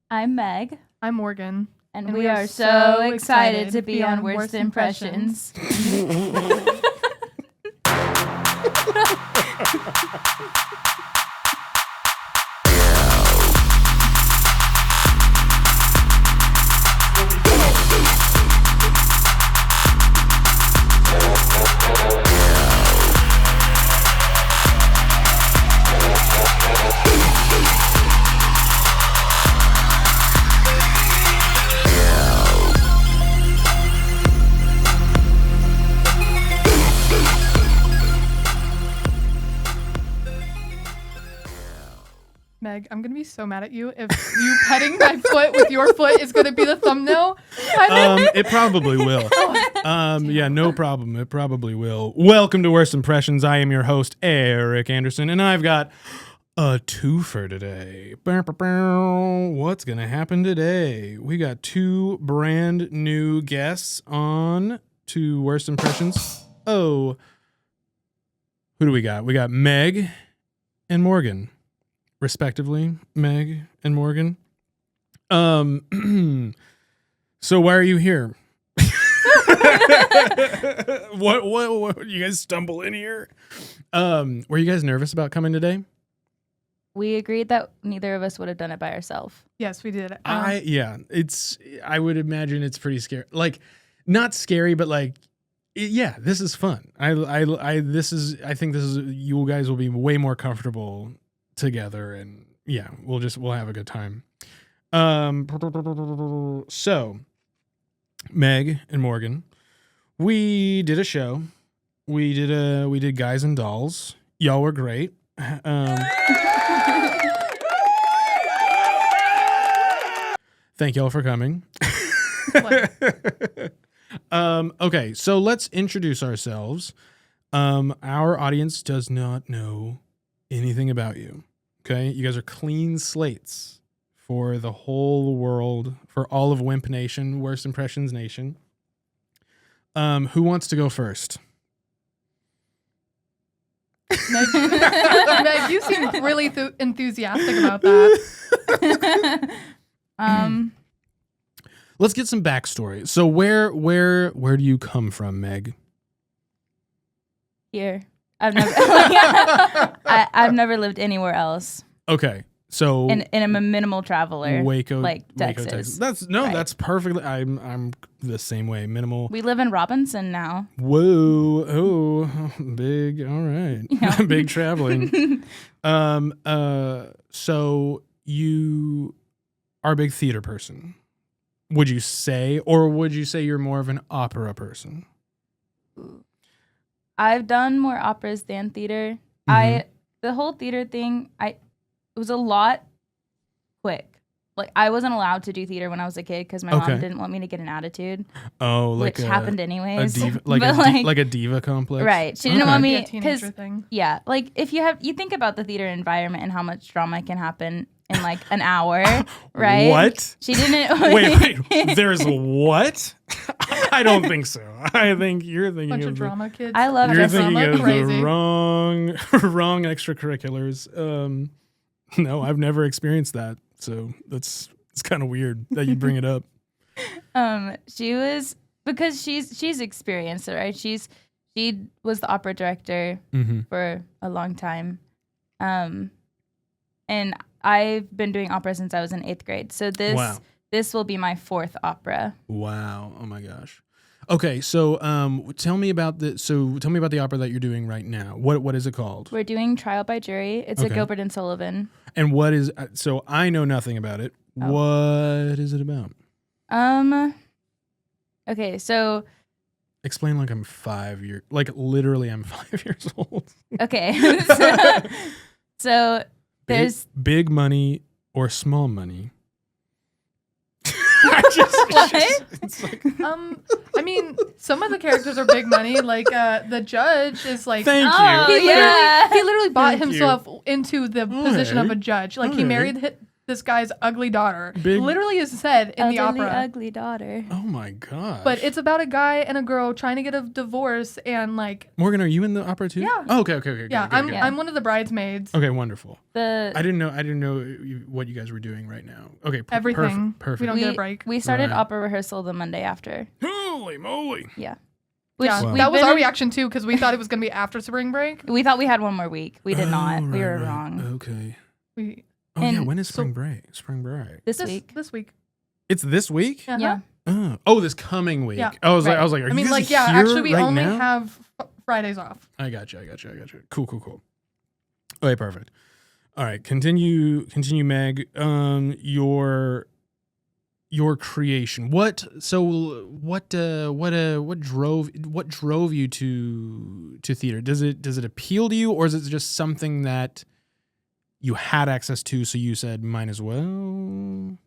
I'm Meg. I'm Morgan. And we are so excited to be on Worst Impressions. Meg, I'm going to be so mad at you if you petting my foot with your foot is going to be the thumbnail. It probably will. Yeah, no problem. It probably will. Welcome to Worst Impressions. I am your host, Eric Anderson, and I've got a twofer today. What's going to happen today? We got two brand new guests on to Worst Impressions. Oh, who do we got? We got Meg and Morgan. Respectively, Meg and Morgan. So why are you here? What you guys stumble in here? Were you guys nervous about coming today? We agreed that neither of us would have done it by ourselves. Yes, we did. I would imagine it's pretty scary. Like, not scary, but like, this is fun. I think you guys will be way more comfortable together, and we'll have a good time. So Meg and Morgan, we did a show. We did Guys and Dolls. Y'all were great. Thank y'all for coming. Okay, so let's introduce ourselves. Our audience does not know anything about you. Okay, you guys are clean slates for the whole world, for all of WIMP Nation, Worst Impressions Nation. Who wants to go first? Meg, you seem really enthusiastic about that. Let's get some backstory. So where do you come from, Meg? Here. I've never lived anywhere else. Okay, so and I'm a minimal traveler. Texas. Waco, Texas. That's perfectly. I'm the same way. Minimal. We live in Robinson now. Whoa! Oh, big. All right, yeah. Big traveling. So you are a big theater person. Would you say, or would you say you're more of an opera person? I've done more operas than theater. Mm-hmm. The whole theater thing, it was a lot quick. Like, I wasn't allowed to do theater when I was a kid because my mom didn't want me to get an attitude. Oh, like which happened anyways. Like a diva complex, right? She didn't want me because like if you think about the theater environment and how much drama can happen in like an hour, right? What? She didn't. Wait. There's what? I don't think so. I think you're thinking bunch of drama kids. I love you're drama. thinking of Crazy. the wrong extracurriculars. No, I've never experienced that, so it's kind of weird that you bring it up. She was because she's experienced it, right? She was the opera director for a long time, and I've been doing opera since I was in 8th grade. So this will be my 4th opera. Wow! Oh my gosh. Okay, so tell me about the opera that you're doing right now. What is it called? We're doing Trial by Jury. It's a Gilbert and Sullivan. And what is so I know nothing about it. Oh. What is it about? Okay, so explain like I'm 5 years, like literally I'm 5 years old. Okay. So there's big money or small money. It's like, I mean, some of the characters are big money. Like the judge is like, thank you. He literally bought himself into the position of a judge. Like he married this guy's ugly daughter. Big- Literally is said in the opera. Ugly daughter. Oh my god. But it's about a guy and a girl trying to get a divorce and like. Morgan, are you in the opera too? Yeah. Oh, okay. Yeah, good. I'm one of the bridesmaids. Okay, wonderful. The I didn't know what you guys were doing right now. Okay, everything. Perfect. We don't get a break. We started Right. opera rehearsal the Monday after. Holy moly! Yeah. Yeah, Wow. that was our in- reaction too because we thought it was going to be after spring break. We thought we had one more week. We did not. We right, were right. wrong. Okay. We Oh yeah, And when is so- spring break? Spring break. This week. This week. It's this week? Uh-huh. Yeah. Oh, this coming week. Yeah. I was Right. like, are I you mean, guys like, yeah, here actually, we right only now? have Fridays off. I got you. Cool. Okay, perfect. All right, continue, Meg. Your creation. What drove you to theater? Does it appeal to you, or is it just something that you had access to, so you said might as well?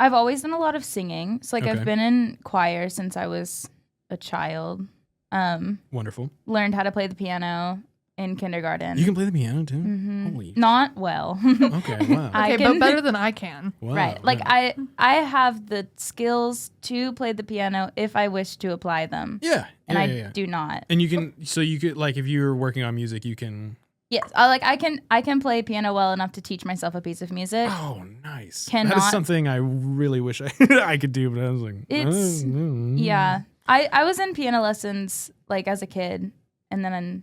I've always done a lot of singing. So like Okay. I've been in choir since I was a child. Wonderful. Learned how to play the piano in kindergarten. You can play the piano too. Mhm. Holy. Not well. Okay. Wow. I Okay, can- but better than I can. Wow, Right. Like wow. I have the skills to play the piano if I wish to apply them. Yeah. And yeah. I do not. And you could like if you're working on music, you can. Yes, I can play piano well enough to teach myself a piece of music. Oh, nice. That Cannot- is something I really wish I could do, but I was like, It's- Yeah. I was in piano lessons like as a kid, and then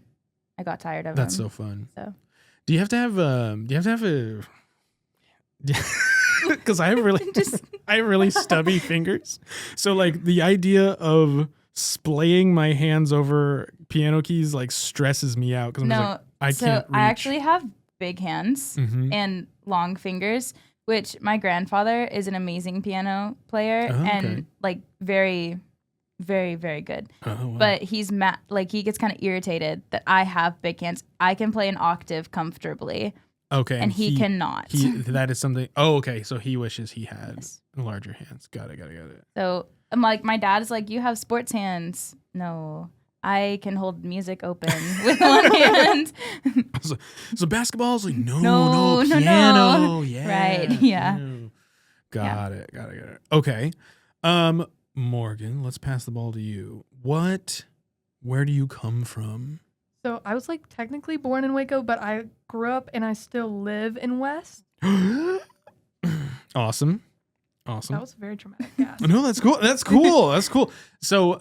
I got tired of That's them. so fun. So Do you have to have a? Because I have really stubby fingers, so like the idea of splaying my hands over piano keys like stresses me out because I'm just like I can't reach. I actually have big hands Mhm. and long fingers, which my grandfather is an amazing piano player Oh, okay. and like very, very, very good. Oh, wow. But he's like he gets kind of irritated that I have big hands. I can play an octave comfortably, okay, and he cannot. That is something. Oh, okay. So he wishes he had Yes. larger hands. Got it. So I'm like, my dad's like, you have sports hands. No, I can hold music open with one hand. So basketball's like no, No, no, piano. no. Yeah. Right, yeah. piano. Got it. Okay. Morgan, let's pass the ball to you. Where do you come from? So I was like technically born in Waco, but I grew up and I still live in West. Awesome. That was very traumatic. Yeah. No, that's cool. That's cool. So,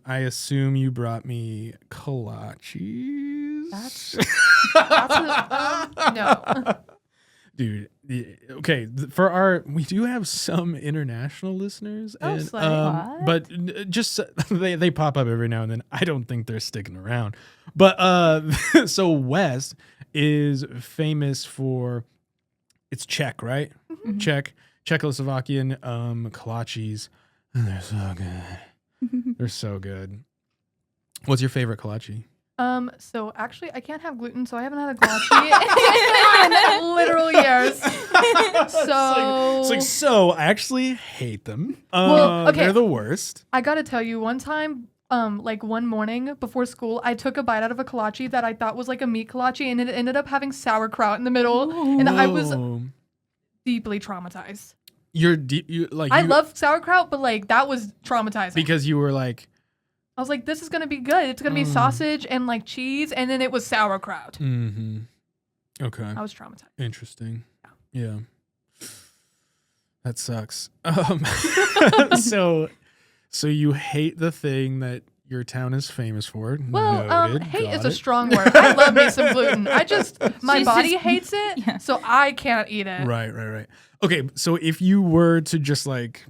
I assume you brought me kolaches. No. Dude. Okay, we do have some international listeners, Oh, and slay. What? but just they pop up every now and then. I don't think they're sticking around. But so West is famous for it's Czech, right? Mhm. Czechoslovakian kolaches. And they're so good. They're so good. What's your favorite kolache? So actually I can't have gluten, so I haven't had a kolache in literal years. So I actually hate them. Well, okay. They're the worst. I gotta tell you, one time, like one morning before school, I took a bite out of a kolache that I thought was like a meat kolache, and it ended up having sauerkraut in the middle, and I was Whoa. deeply traumatized. I love sauerkraut, but like that was traumatizing. because you were like, I was like, this is gonna be good. It's gonna be sausage and like cheese, and then it was sauerkraut. okay, I was traumatized. interesting. Yeah, that sucks. So you hate the thing that your town is famous for. Well, Noted. hate Got is a it. strong word. I love me some gluten. My She's body just- hates it, Yeah. so I can't eat it. Right. Okay, so if you were to just like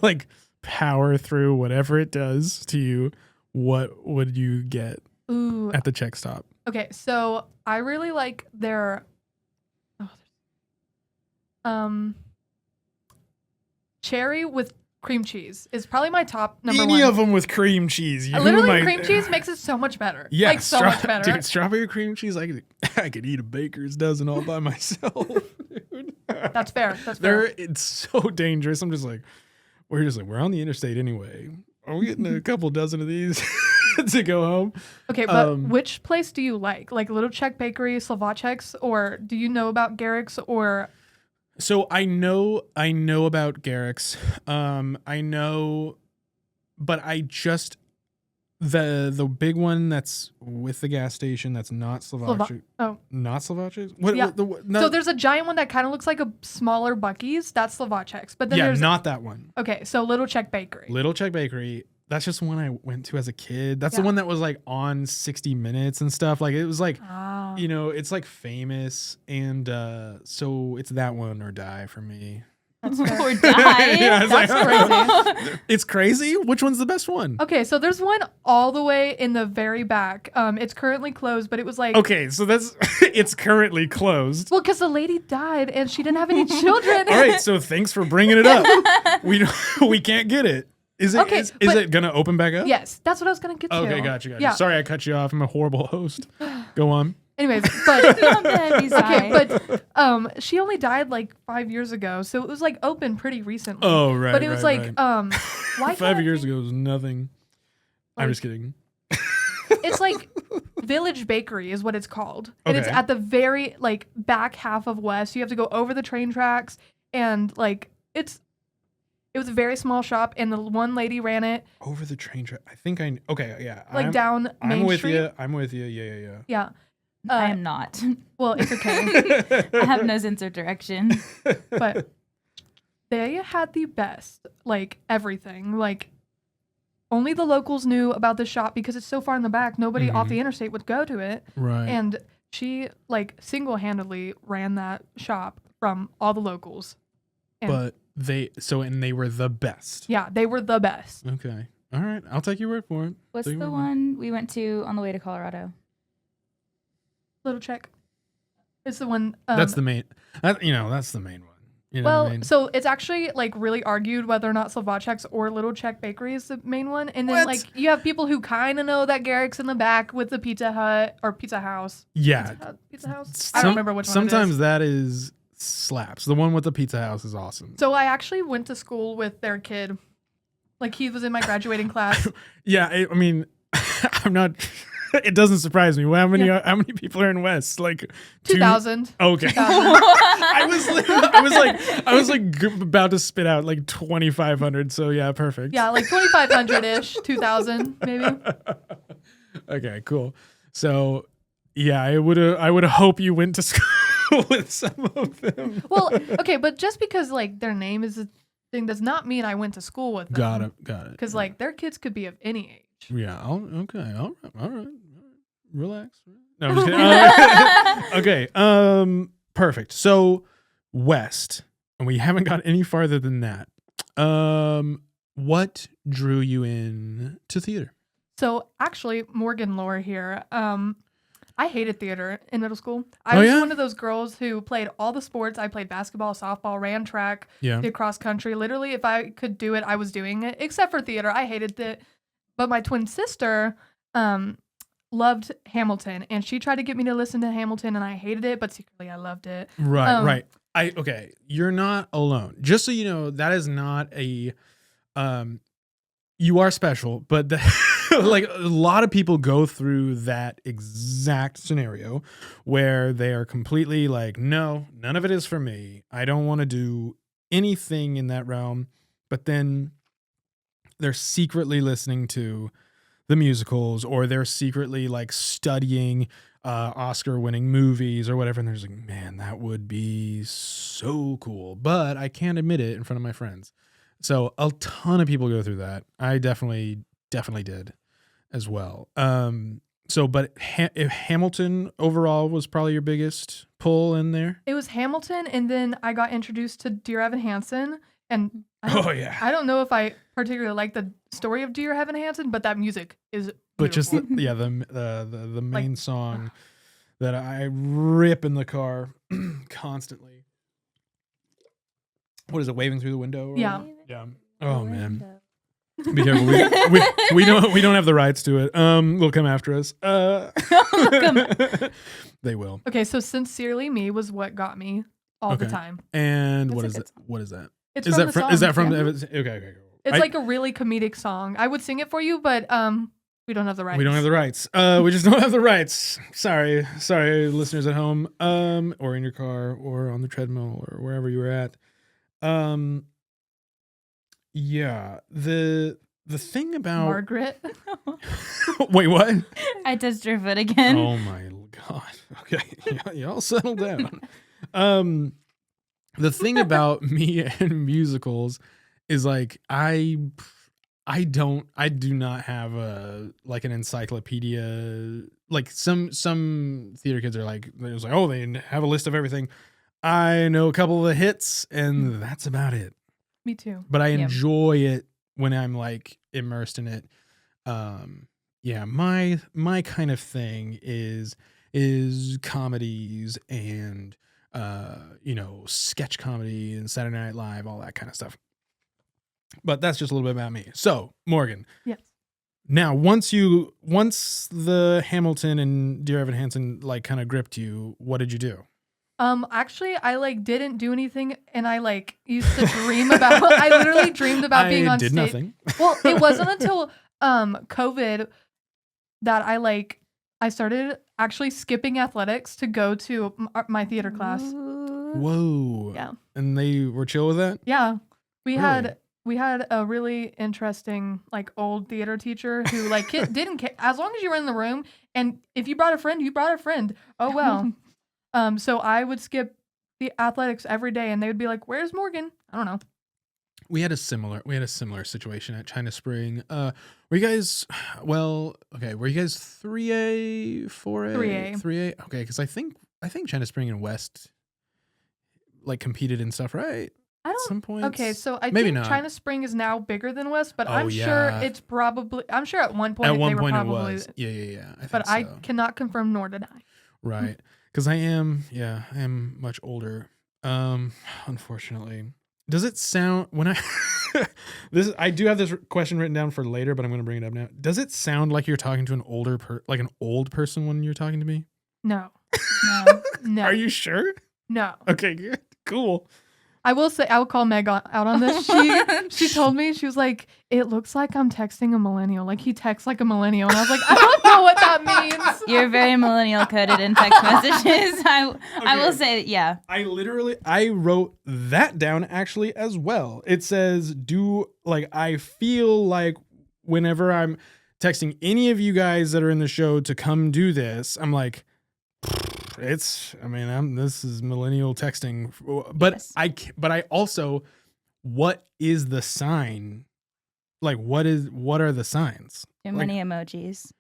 like power through whatever it does to you, what would you get Ooh. at the Czech stop? Okay, so I really like their cherry with cream cheese is probably my top number Any one. of them with cream cheese. You Literally, might- cream cheese makes it so much better. Yeah, like so much better. Dude, strawberry cream cheese, I could eat a baker's dozen all by myself. Dude. That's fair. That's fair. It's so dangerous. I'm just like, we're on the interstate anyway. Are we getting a couple dozen of these? to go home. Okay, but which place do you like? Like Little Czech Bakery, Slovacek's, or do you know about Garrick's or? So I know about Garrick's. I know, but I just the big one that's with the gas station that's not Slovacek. Not Slovacek's? Yeah. So there's a giant one that kind of looks like a smaller Buc-ee's. That's Slovacek's. But then there's not that one. Okay, so Little Czech Bakery. Little Czech Bakery. That's just the one I went to as a kid. That's the one that was like on 60 Minutes and stuff. Like it was like, it's like famous. And so it's that one or die for me. That's fair. Or die. Yeah, That's crazy. It's crazy? Which one's the best one? Okay, so there's one all the way in the very back. It's currently closed, but it was like... Okay, so it's currently closed. Well, because the lady died and she didn't have any children. All right, so thanks for bringing it up. We can't get it. Is it going to open back up? Yes, that's what I was going to get to. Okay, gotcha. Yeah. Sorry I cut you off. I'm a horrible host. Go on. Anyways, but she only died like 5 years ago, so it was like open pretty recently. Oh, right. But it was why 5 years ago was nothing. I'm just kidding. It's like Village Bakery is what it's called. And it's at the very like back half of West. You have to go over the train tracks and like it was a very small shop, and the one lady ran it. Over the train track. I think yeah. Like down Main Street. I'm with you. Yeah. Yeah. I am not. Well, it's okay. I have no sense of direction. But they had the best, like everything. Like only the locals knew about the shop because it's so far in the back. Nobody off the interstate would go to it. Right. And she like single-handedly ran that shop from all the locals. And they were the best. Yeah, they were the best. Okay. All right. I'll take your word for it. What's the one we went to on the way to Colorado? Little Czech. It's the one. That's the main. That's the main one. You know what I mean? So it's actually like really argued whether or not Slovacek's or Little Czech Bakery is the main one, and then like you have people who kind of know that Garrick's in the back with the Pizza Hut or Pizza House. Yeah. Pizza House. I don't remember which one. Sometimes that is slaps. The one with the Pizza House is awesome. So I actually went to school with their kid. Like he was in my graduating class. Yeah, I mean, I'm not. It doesn't surprise me. How many people are in West? Like 2,000. Okay. 2,000. I was like about to spit out like 2,500. So yeah, perfect. Yeah, like 2,500-ish, 2,000 maybe. Okay, cool. So yeah, I would have you went to school with some of them. Well, okay, but just because like their name is a thing does not mean I went to school with them. Got it. Because like their kids could be of any age. Yeah. Okay. All right. Relax. No, I'm just kidding. Okay. Perfect. So West, and we haven't got any farther than that. What drew you in to theater? So actually, Morgan lore here. I hated theater in middle school. I was one of those girls who played all the sports. I played basketball, softball, ran track, did cross country. Literally, if I could do it, I was doing it. Except for theater, I hated it. But my twin sister loved Hamilton, and she tried to get me to listen to Hamilton, and I hated it, but secretly I loved it. Right. Okay, you're not alone. Just so you know, that is not a you are special, but like a lot of people go through that exact scenario where they are completely like, no, none of it is for me. I don't want to do anything in that realm, but then they're secretly listening to the musicals, or they're secretly like studying Oscar-winning movies or whatever, and they're just like, man, that would be so cool, but I can't admit it in front of my friends. So a ton of people go through that. I definitely did as well. But if Hamilton overall was probably your biggest pull in there? It was Hamilton, and then I got introduced to Dear Evan Hansen, and I don't know if I particularly like the story of Dear Evan Hansen, but that music is beautiful. But just the main song that I rip in the car constantly. What is it? Waving through the window? Yeah. Oh man. Be careful. We don't have the rights to it. They'll come after us. They will. Okay, so Sincerely Me was what got me all the time. And what is it? What is that? Is that from okay. It's like a really comedic song. I would sing it for you, but We don't have the rights. We don't have the rights. We just don't have the rights. Sorry, listeners at home, or in your car, or on the treadmill, or wherever you were at. Yeah. The thing about Margaret. Wait, what? I touched your foot again. Oh my God. Okay, y'all settle down. The thing about me and musicals is like I do not have an encyclopedia. Like some theater kids are like, there's like, oh, they have a list of everything. I know a couple of the hits and that's about it. Me too. But I enjoy it when I'm like immersed in it. Yeah, my kind of thing is comedies and sketch comedy and Saturday Night Live, all that kind of stuff. But that's just a little bit about me. So, Morgan. Yes. Now, once the Hamilton and Dear Evan Hansen like kind of gripped you, what did you do? Actually, I didn't do anything, and I used to dream about. I literally dreamed about being on stage. I did nothing. Well, it wasn't until COVID that I started actually skipping athletics to go to my theater class. Whoa. Yeah. And they were chill with that? Yeah. We had a really interesting old theater teacher who didn't care as long as you were in the room, and if you brought a friend, you brought a friend. Oh well. So I would skip the athletics every day, and they would be like, "Where's Morgan?" I don't know. We had a similar situation at China Spring. Were you guys 3A, 4A? 3A? Okay, because I think China Spring and West competed and stuff, right? At some point. Okay, so I Maybe think not. China Spring is now bigger than West, but I'm sure it's probably. I'm sure at one point it probably, was. Yeah. I cannot confirm, nor did I. Right. Because I am much older. Unfortunately. Does it sound when I do have this question written down for later, but I'm going to bring it up now. Does it sound like you're talking to an an old person when you're talking to me? No. Are you sure? No. Okay, good. Cool. I will say, I will call Meg out on this. She told me, she was like, it looks like I'm texting a millennial. Like he texts like a millennial. And I was like, I don't know what that means. You're very millennial coded in text messages. I will say, yeah. I wrote that down actually as well. It says, I feel like whenever I'm texting any of you guys that are in the show to come do this, I'm like, this is millennial texting, but yes. I also, what is the sign? What are the signs? Too many emojis.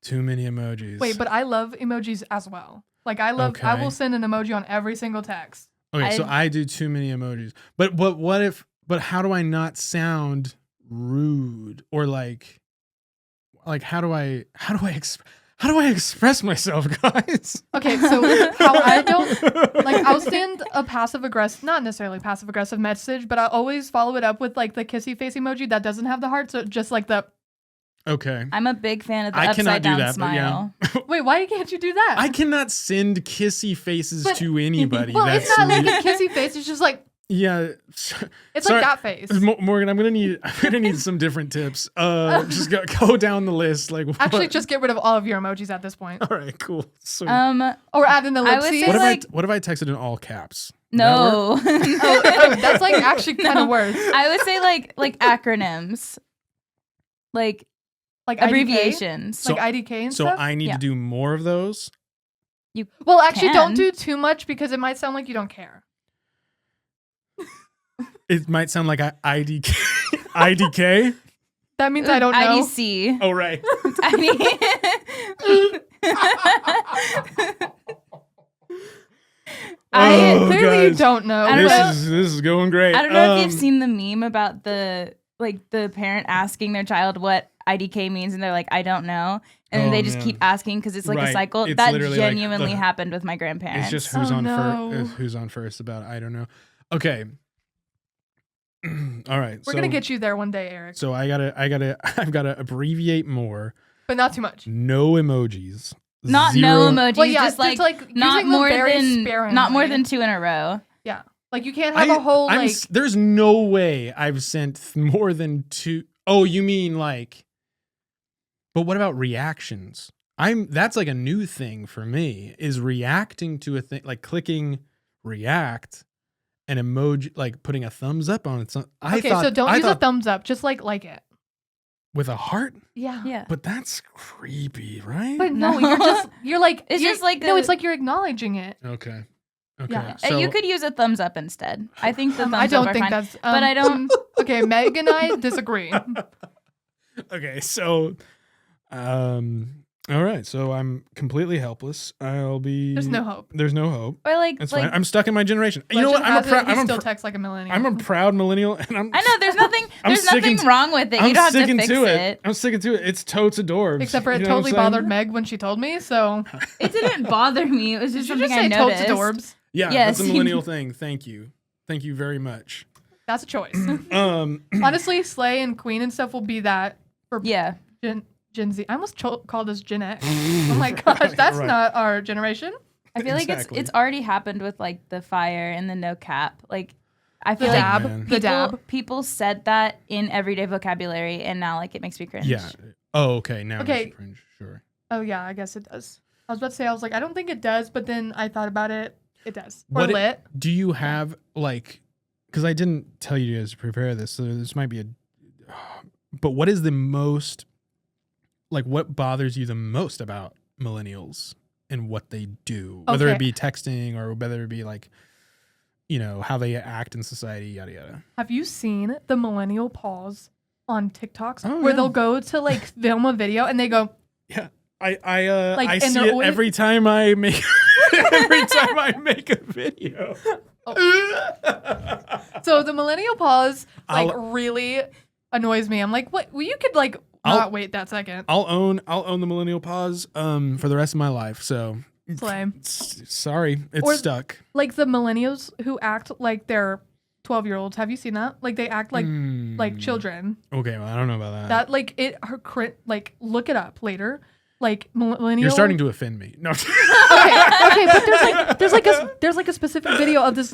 Too many emojis. Wait, but I love emojis as well. I will send an emoji on every single text. Okay, so I do too many emojis, but how do I not sound rude or how do I express myself, guys? Okay, so how I don't I'll send a not necessarily passive aggressive message, but I always follow it up with the kissy face emoji that doesn't have the heart, so just the. Okay. I'm a big fan of the upside down smile. Yeah. Wait, why can't you do that? I cannot send kissy faces to anybody. Well, it's not like a kissy face. It's just yeah, it's like that face. Morgan, I'm gonna need some different tips. Just go down the list. Actually, just get rid of all of your emojis at this point. All right, cool. Sweet. Or add an ellipses. What if I texted in all caps? No. Oh, that's actually kind of worse. I would say acronyms, like abbreviations, IDK? IDK and stuff. So I need to do more of those. Actually, don't do too much because it might sound like you don't care. It might sound like IDK. IDK? That means I don't know. IDC. Oh, right. Clearly you don't know. This is going great. I don't know if you've seen the meme about the parent asking their child what IDK means, and they're like, I don't know. And then they just keep asking because it's a cycle. It's that genuinely happened with my grandparents. It's just who's on first about I don't know. Okay. All right. We're gonna get you there one day, Eric. So I've gotta abbreviate more. But not too much. No emojis. Not no emojis. Well, yeah, just not more than 2 in a row. Yeah. You can't have a whole there's no way I've sent more than 2. Oh, you mean But what about reactions? That's like a new thing for me, is reacting to a thing, like clicking react, an emoji, like putting a thumbs up on it. So don't use a thumbs up. Just like it. With a heart? Yeah. But that's creepy, right? But no, you're like, it's like you're acknowledging it. Okay. Yeah. So you could use a thumbs up instead. I think the thumbs I don't up are think fine, that's, but I don't. Okay, Meg and I disagree. Okay, so, all right, so I'm completely helpless. There's no hope. There's no hope. Or That's fine. I'm stuck in my generation. You know what? He still texts like a millennial. I'm a proud millennial, and I know there's nothing wrong with it. You don't have to fix it. I'm sticking to it. It's totes adorbs. Except for it totally bothered Meg when she told me. So it didn't bother me. It was just something I Totes noticed. adorbs. Yeah, yes. That's a millennial thing. Thank you very much. That's a choice. Honestly, Slay and Queen and stuff will be that for Gen Z. I almost called us Gen X. Oh my gosh, that's not our generation. I feel like it's already happened with like the fire and the no cap. Like I feel like people said that in everyday vocabulary, and now like it makes me cringe. Yeah. Oh, okay. Now it makes me cringe. Sure. Oh yeah, I guess it does. I was about to say, I was like, I don't think it does, but then I thought about it. It does. Do you have like? Because I didn't tell you guys to prepare this, so this might be but what is the most, like, what bothers you the most about millennials and what they do? Whether it be texting or whether it be, like, you know, how they act in society, yada, yada. Have you seen the millennial pause on TikToks where they'll go to, like, film a video and they go... Yeah, I see it every time I make... every time I make a video. So the millennial pause really annoys me. I'm like, what? Well, you could not wait that second. I'll own the millennial pause for the rest of my life. So lame. Sorry, it's stuck. Like the millennials who act like they're 12-year-olds. Have you seen that? Like they act like children. Okay, well I don't know about that. That look it up later. Like millennial. You're starting to offend me. No. okay, but there's like a specific video of this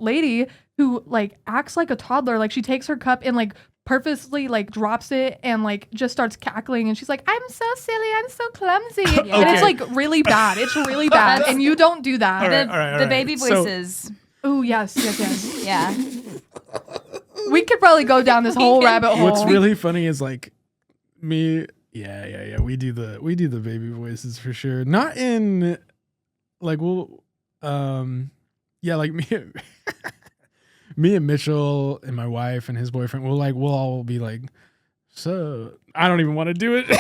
lady who like acts like a toddler. Like she takes her cup and like purposely like drops it and like just starts cackling, and she's like, "I'm so silly, I'm so clumsy," and it's like really bad. It's really bad, and you don't do that. All right. The baby voices. Oh yes. Yeah. We could probably go down this whole rabbit hole. What's really funny is like me. Yeah. We do the baby voices for sure. Not in like like me and Mitchell and my wife and his boyfriend we'll all be like, so I don't even want to do it. Wait.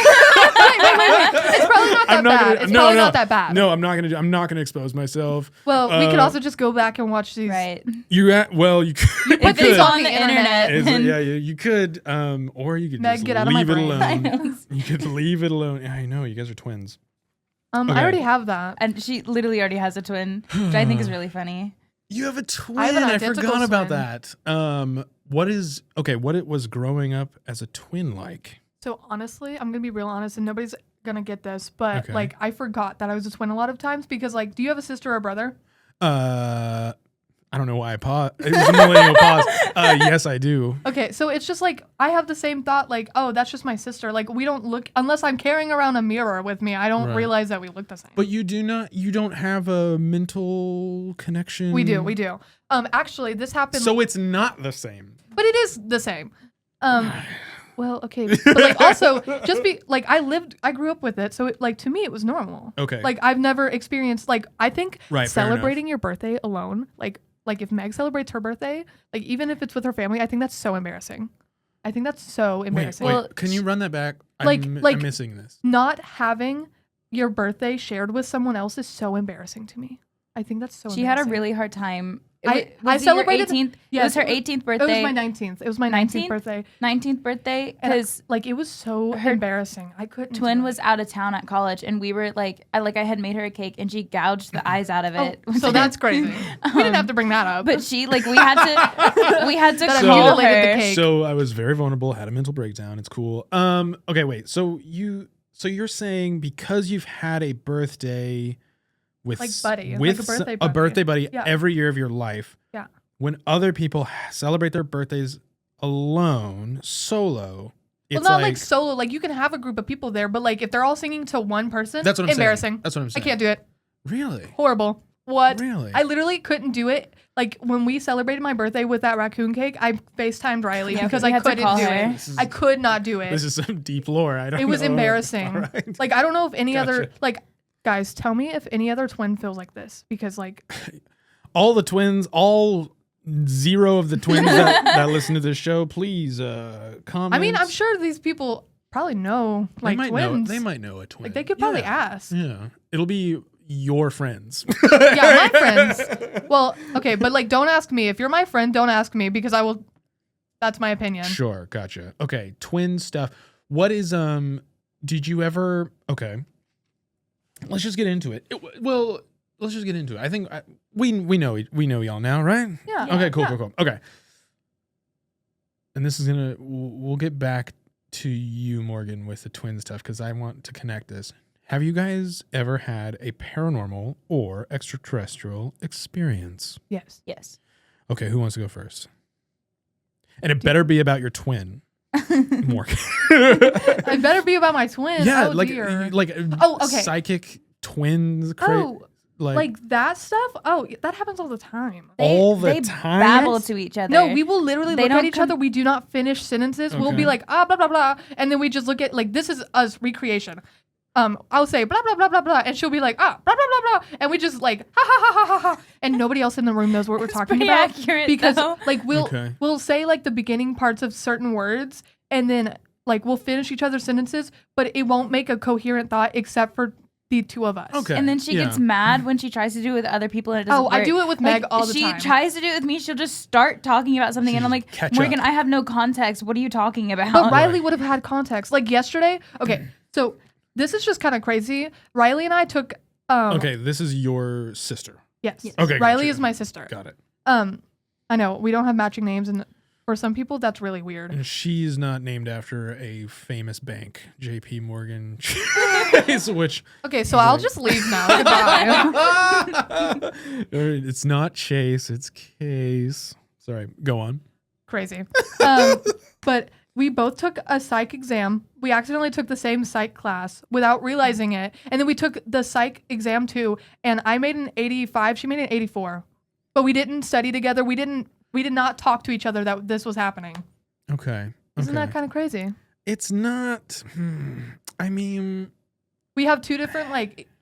It's probably not that bad. It's probably not that bad. No, I'm not gonna expose myself. Well, we could also just go back and watch these. Right. You could put these on the internet. Yeah, you could. Or you could Meg, just get out of leave my it brain. alone. You could leave it alone. Yeah, I know. You guys are twins. I already have that. And she literally already has a twin, which I think is really funny. You have a twin. I have an I identical forgot about twin. that. What it was growing up as a twin like? So honestly, I'm gonna be real honest, and nobody's gonna get this, but like I forgot that I was a twin a lot of times because like, do you have a sister or a brother? I don't know why I paused. It was a millennial pause. Yes, I do. Okay, so it's just like I have the same thought, like, oh, that's just my sister. Like we don't look, unless I'm carrying around a mirror with me, I don't realize that we look the same. But you don't have a mental connection. We do. Actually, this happened. So it's not the same. But it is the same. Well, okay, but like also just be like I grew up with it, so it, like to me it was normal. Okay. Like I've never experienced like I think Right, celebrating your birthday alone, like if Meg celebrates her birthday, like even if it's with her family, I think that's so embarrassing. I think that's so embarrassing. Wait, can you run that back? I'm missing this. Not having your birthday shared with someone else is so embarrassing to me. I think that's so She had a really hard time. I celebrated 18th. Yes, it was her 18th birthday. It was my 19th. It was my 19th birthday. 19th birthday, because like it was so embarrassing. I couldn't. Twin was out of town at college, and we were like, I had made her a cake, and she gouged the eyes out of it. So that's crazy. We didn't have to bring that up. But she we had to call her. The cake. So I was very vulnerable, had a mental breakdown. It's cool. Okay, wait. So you're saying because you've had a birthday with a birthday buddy every year of your life. Yeah. When other people celebrate their birthdays alone, solo, It's not like solo. Like you can have a group of people there, but like if they're all singing to one person, that's what I'm embarrassing. Saying. That's what I'm saying. I can't do it. Really? Horrible. What? Really? I literally couldn't do it. Like when we celebrated my birthday with that raccoon cake, I FaceTimed Riley because I couldn't do it. I could not do it. This is some deep lore. I don't know. It was embarrassing. Right. Like I don't know if any other guys, tell me if any other twin feels like this because like all the twins, all 0 of the twins that listen to this show, please comment. I mean, I'm sure these people probably know like twins. They might know a twin. Like they could probably ask. Yeah. It'll be your friends. Yeah, my friends. Well, okay, but like don't ask me. If you're my friend, don't ask me because I will that's my opinion. Sure, gotcha. Okay, twin stuff. What is did you ever let's just get into it. Let's just get into it. I think we know y'all now, right? Yeah. Okay, cool. Okay. And this is we'll get back to you, Morgan, with the twin stuff because I want to connect this. Have you guys ever had a paranormal or extraterrestrial experience? Yes. Okay, who wants to go first? And it better be about your twin, Morgan. It better be about my twin. Yeah, okay. Psychic twins. Like that stuff? Oh, that happens all the time. They time? Babble to each other. No, we will literally look at each other. We do not finish sentences. Okay. We'll be like, blah, blah, blah. And then we just look at, like, this is us recreation. I'll say, blah, blah, blah, blah, blah. And she'll be like, blah, blah, blah, blah. And we just like, ha, ha, ha, ha, ha, ha. And nobody else in the room knows what we're talking about. Accurate, because, though. like, we'll say, like, the beginning parts of certain words. And then, like, we'll finish each other's sentences. But it won't make a coherent thought except for the 2 of us. Okay. And then she gets mad when she tries to do it with other people and it doesn't work. I do it with Meg all the time. She tries to do it with me. She'll just start talking about something and I'm like, Morgan, I have no context. What are you talking about? But Riley would have had context. Like yesterday. Okay. So this is just kind of crazy. Riley and I took. Okay. This is your sister. Yes. Okay. Riley is my sister. Got it. I know we don't have matching names and for some people that's really weird. And she's not named after a famous bank, J.P. Morgan Chase, which. Okay, so I'll just leave now. Goodbye. It's not Chase, it's Case. Sorry, go on. Crazy. But we both took a psych exam. We accidentally took the same psych class without realizing it. And then we took the psych exam too. And I made an 85. She made an 84. But we didn't study together. We did not talk to each other that this was happening. Okay. Isn't that kind of crazy? It's not. I mean, we have 2 different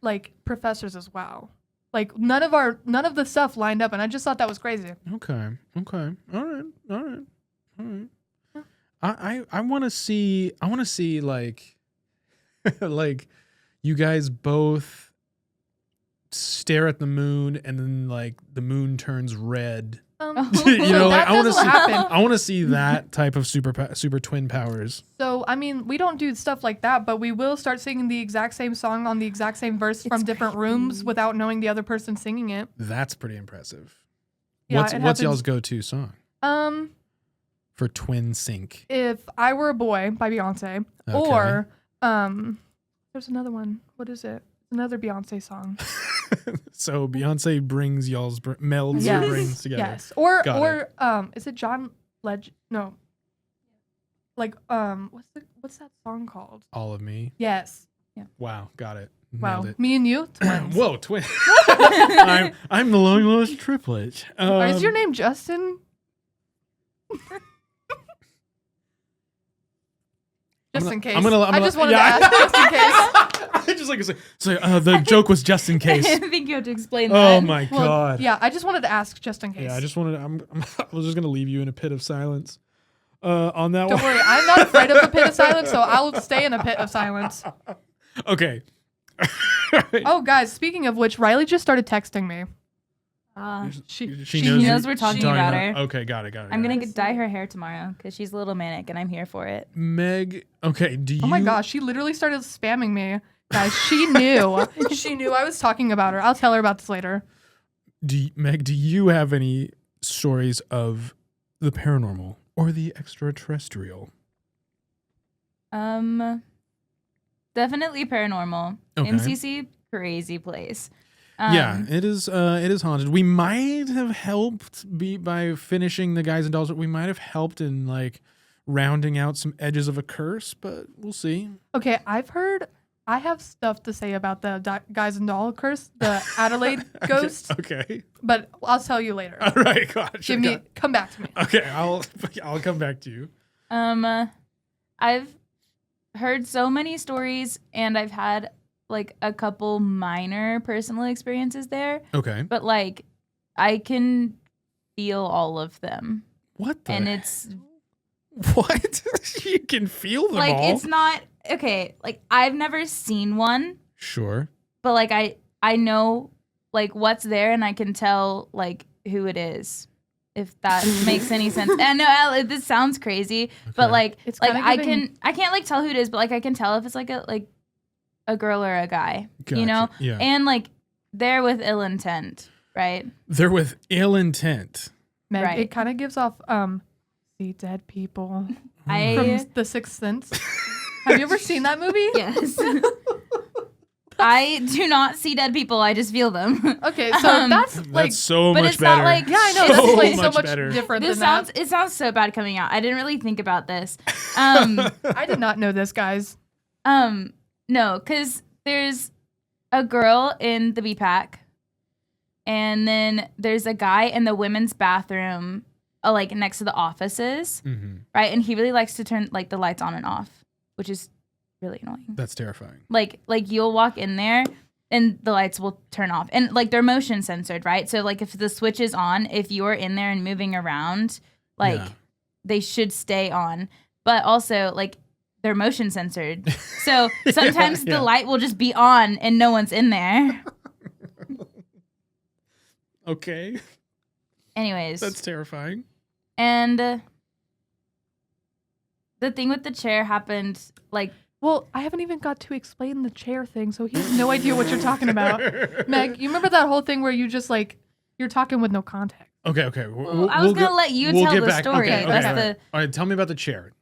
like professors as well. Like none of the stuff lined up, and I just thought that was crazy. Okay. All right. Yeah. I want to see. Like, like you guys both stare at the moon, and then like the moon turns red. You know, like I want to see that type of super twin powers. So, I mean, we don't do stuff like that, but we will start singing the exact same song on the exact same verse from different rooms without knowing the other person singing it. That's pretty impressive. Yeah, what's y'all's go-to song? For twin sync. If I Were a Boy by Beyonce, or there's another one. What is it? Another Beyonce song. So Beyonce brings y'all's melds your brains together. Yes. Or is it John Legend? No. Like what's that song called? All of Me. Yes. Yeah. Wow, got it. Wow. Nailed it. Me and you, twins. Whoa, twin. I'm the long lost triplet. Is your name Justin? Just in case. I just wanted to ask just in case. I just like to say, the joke was just in case. I think you have to explain that. Oh my God. Yeah, I just wanted to ask just in case. Yeah, I just wanted. I was just gonna leave you in a pit of silence. On that one. Don't worry, I'm not afraid of a pit of silence, so I'll stay in a pit of silence. Okay. Oh, guys, speaking of which, Riley just started texting me. She knows we're talking about her. Okay, got it. I'm going to dye her hair tomorrow because she's a little manic and I'm here for it. Meg, okay, do you... Oh my gosh, she literally started spamming me. Guys, she knew. She knew I was talking about her. I'll tell her about this later. Meg, do you have any stories of the paranormal or the extraterrestrial? Definitely paranormal. Okay. MCC, crazy place. Yeah, it is haunted. We might have helped by finishing the Guys and Dolls. We might have helped in like rounding out some edges of a curse, but we'll see. Okay, I have stuff to say about the Guys and Doll curse, the Adelaide ghost. Okay. But I'll tell you later. All right, gotcha. Come back to me. Okay, I'll come back to you. I've heard so many stories, and I've had like a couple minor personal experiences there. Okay. But like, I can feel all of them. What the? And it's what? You can feel them like all? it's not okay. Like I've never seen one. Sure. But like I know like what's there, and I can tell like who it is. If that makes any sense. And no, this sounds crazy, but like it's like I can't like tell who it is, but like I can tell if it's like a girl or a guy, gotcha. You know? Yeah. And like they're with ill intent, right? They're with ill intent. Meg, right. It kind of gives off see dead people from The Sixth Sense. Have you ever seen that movie? Yes. I do not see dead people. I just feel them. Okay, so that's so but much it's better. not like I know so that's like much so much better. different this than sounds. that. It sounds so bad coming out. I didn't really think about this. I did not know this, guys. No, because there's a girl in the BPAC, and then there's a guy in the women's bathroom, like next to the offices, right? And he really likes to turn like the lights on and off, which is really annoying. That's terrifying. Like you'll walk in there and the lights will turn off, and like they're motion censored, right? So like if the switch is on, if you're in there and moving around, like they should stay on, but also like they're motion censored. So sometimes the light will just be on and no one's in there. Okay. Anyways. That's terrifying. And the thing with the chair happened like... Well, I haven't even got to explain the chair thing, so he has no idea what you're talking about. Meg, you remember that whole thing where you just like, you're talking with no context? Okay. I was going to let you tell the story. Okay. All right, tell me about the chair.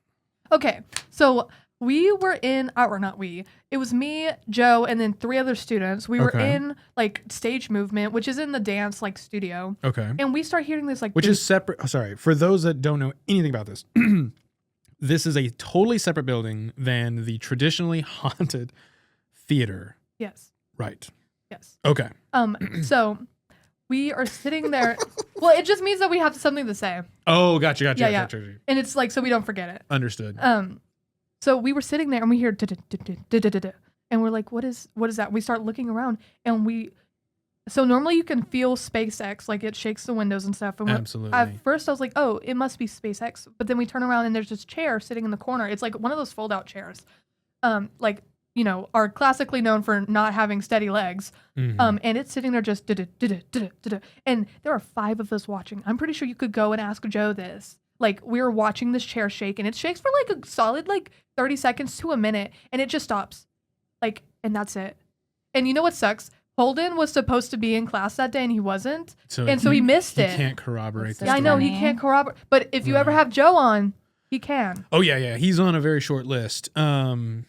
Okay, so we were in, or not we, it was me, Joe, and then 3 other students. We were in like stage movement, which is in the dance like studio. Okay. And we start hearing this like... Which is separate. Oh, sorry, for those that don't know anything about this, this is a totally separate building than the traditionally haunted theater. Yes. Right. Yes. Okay. So we are sitting there. Well, it just means that we have something to say. Oh, gotcha. Yeah. And it's like, so we don't forget it. Understood. So we were sitting there and we hear and we're like, what is that? We start looking around and so normally you can feel SpaceX, like it shakes the windows and stuff. And absolutely. At first I was like, oh, it must be SpaceX. But then we turn around and there's this chair sitting in the corner. It's like one of those fold out chairs. Like, you know, are classically known for not having steady legs. And it's sitting there just and there are 5 of us watching. I'm pretty sure you could go and ask Joe this. Like we were watching this chair shake and it shakes for like a solid like 30 seconds to a minute and it just stops. Like, and that's it. And you know what sucks? Holden was supposed to be in class that day and he wasn't. So he missed it. He can't corroborate this. Yeah, I know he can't corroborate. But if you ever have Joe on, he can. Oh yeah. He's on a very short list. Yeah,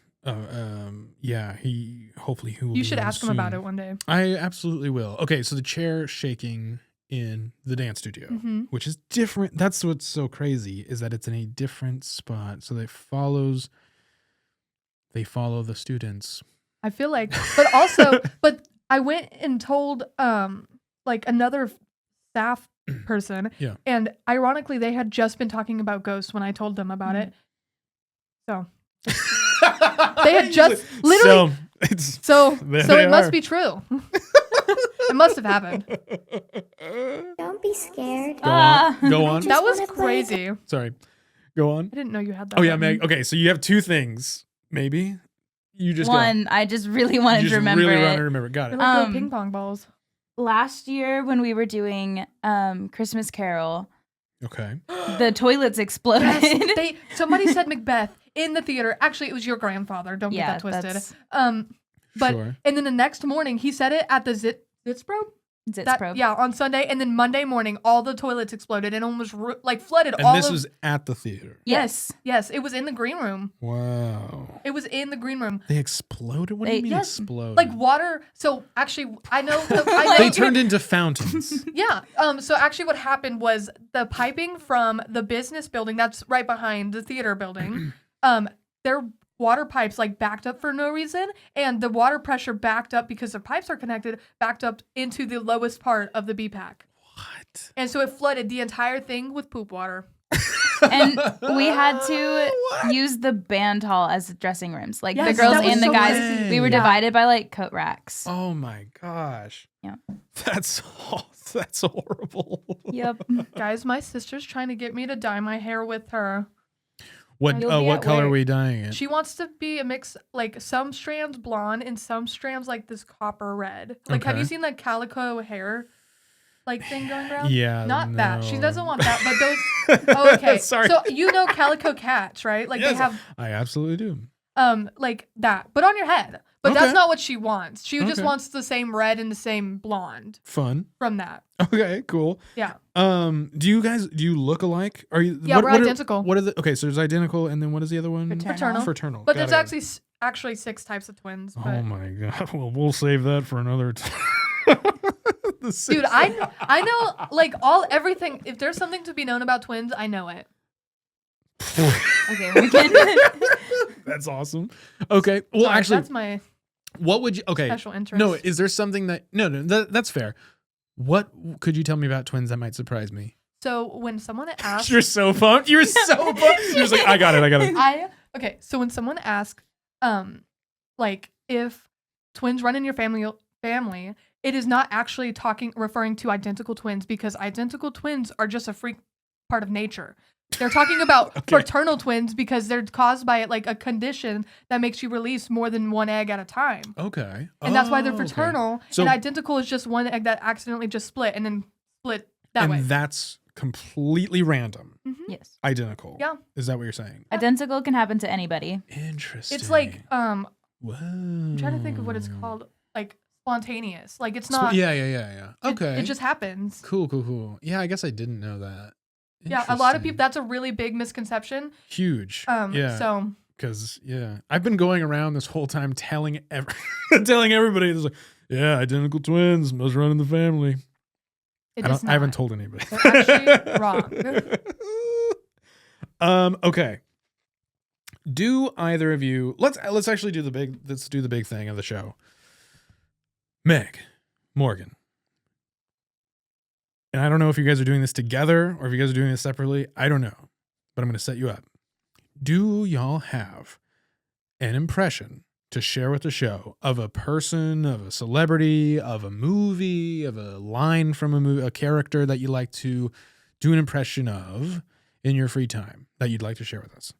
hopefully he will. You should ask him about it one day. I absolutely will. Okay, so the chair shaking in the dance studio, which is different. That's what's so crazy is that it's in a different spot. So they follow the students. I feel like, but I went and told like another staff person, and ironically they had just been talking about ghosts when I told them about it. So they had just literally. So it must be true. It must have happened. Don't be scared. Go on. That was crazy. Sorry. Go on. I didn't know you had that. Oh yeah, Meg. Okay, so you have 2 things. Maybe you just one. I just really wanted to remember really it. wanted to remember. Got it. Like little ping pong balls. Last year when we were doing Christmas Carol, okay, the toilets exploded. Yes, somebody said Macbeth in the theater. Actually, it was your grandfather. Don't get that twisted. But sure. And then the next morning he said it at the Zitzbro. On Sunday, and then Monday morning, all the toilets exploded and almost flooded. And this was at the theater. Yes, it was in the green room. Wow, it was in the green room. They exploded. What do you mean exploded? Like water. So actually, I know they turned into fountains. Yeah. So actually, what happened was the piping from the business building that's right behind the theater building. Their water pipes backed up for no reason, and the water pressure backed up because the pipes are connected, backed up into the lowest part of the BPAC. What? And so it flooded the entire thing with poop water. And we had to use the band hall as dressing rooms. The girls and the guys. Crazy. We were divided by coat racks. Oh my gosh. Yeah. That's horrible. Yep. Guys, my sister's trying to get me to dye my hair with her. What color are we dyeing it? She wants to be a mix, some strands blonde and some strands this copper red. Have you seen that calico hair thing going around? Yeah. Not that. She doesn't want that, but those. Oh, okay. Sorry. So calico cats, right? Yes, they have. I absolutely do. That, but on your head. But that's not what she wants. She just wants the same red and the same blonde. Fun. From that. Okay, cool. Yeah. Do you look alike? Are you? Yeah, we're identical. What are the? Okay, so there's identical, and then what is the other one? Fraternal. But there's actually 6 types of twins. But... Oh my god. Well, we'll save that for another time. Dude, I know everything. If there's something to be known about twins, I know it. Okay, we can. That's awesome. Okay, well, Sorry, actually, that's my. What would you? Okay, special interest. No, is there something that? No, that's fair. What could you tell me about twins that might surprise me? So when someone asks, you're so pumped. You're so pumped. You're just I got it. Okay. So when someone asks, if twins run in your family, it is not actually referring to identical twins, because identical twins are just a freak part of nature. They're talking about fraternal twins because they're caused by a condition that makes you release more than one egg at a time. Okay. And that's why they're fraternal. Okay. So, and identical is just one egg that accidentally just split and then split that way. And that's completely random. Mm-hmm. Yes. Identical. Yeah. Is that what you're saying? Identical can happen to anybody. Interesting. It's Whoa. I'm trying to think of what it's called. Spontaneous. It's not. Yeah. Okay. It just happens. Cool. Yeah, I guess I didn't know that. Yeah, a lot of people, that's a really big misconception. Huge. Yeah. So. Because, I've been going around this whole time telling everybody, identical twins must run in the family. I haven't told anybody. They're actually wrong. Okay. Do either of you, let's actually do the big thing of the show. Meg, Morgan. And I don't know if you guys are doing this together or if you guys are doing this separately. I don't know. But I'm going to set you up. Do y'all have an impression to share with the show of a person, of a celebrity, of a movie, of a line from a movie, a character that you like to do an impression of in your free time that you'd like to share with us?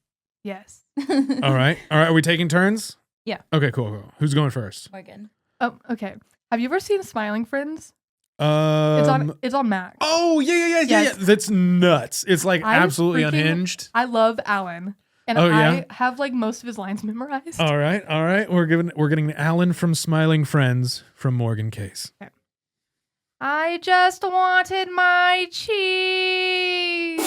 Yes. All right. Are we taking turns? Yeah. Okay, cool. Who's going first? Morgan. Oh, okay. Have you ever seen Smiling Friends? It's on Max. Oh, yeah. That's nuts. It's absolutely unhinged. I love Alan. And I have most of his lines memorized. All right. We're getting Alan from Smiling Friends from Morgan Case. Okay. I just wanted my cheese.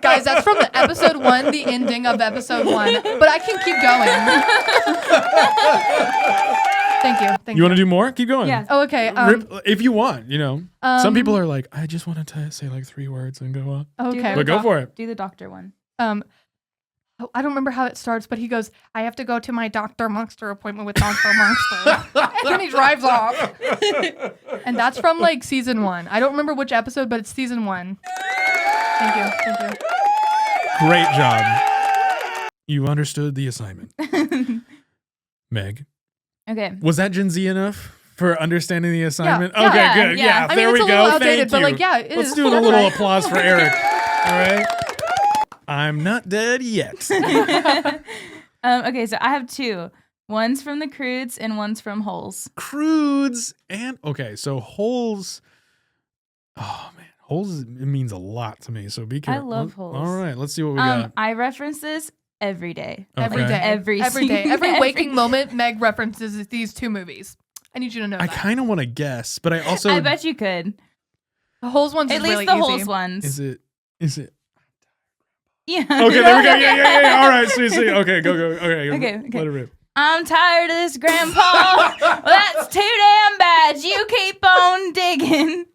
Guys, that's from episode 1, the ending of episode 1. But I can keep going. Thank you. You want to do more? Keep going. Yeah. Oh, okay. If you want, some people are like, I just want to say 3 words and go on. Okay. But go for it. Do the doctor one. I don't remember how it starts, but he goes, I have to go to my Dr. Monster appointment with Dr. Monster. And then he drives off. And that's from season 1. I don't remember which episode, but it's season 1. Thank you. Great job. You understood the assignment. Meg. Okay. Was that Gen Z enough for understanding the assignment? Yeah, okay, good. Yeah, I mean, there we go. Outdated, Thank you. But it Let's is. do a little applause for Eric. All right. I'm not dead yet. Okay, so I have 2. One's from the Crudes and one's from Holes. Crudes and so Holes. Oh man, Holes, it means a lot to me. So be careful. I love Holes. All right, let's see what we got. I reference this every day. Okay. Every day. Every waking moment, Meg references these 2 movies. I need you to know I that. kind of want to guess, but I also... I bet you could. The holes ones At is least really the easy. holes ones. Is it? Yeah. Okay, there we go. Yeah. All right, sweet. Okay, go. Okay. Let it rip. I'm tired of this, Grandpa. Well, that's too damn bad. You keep on digging.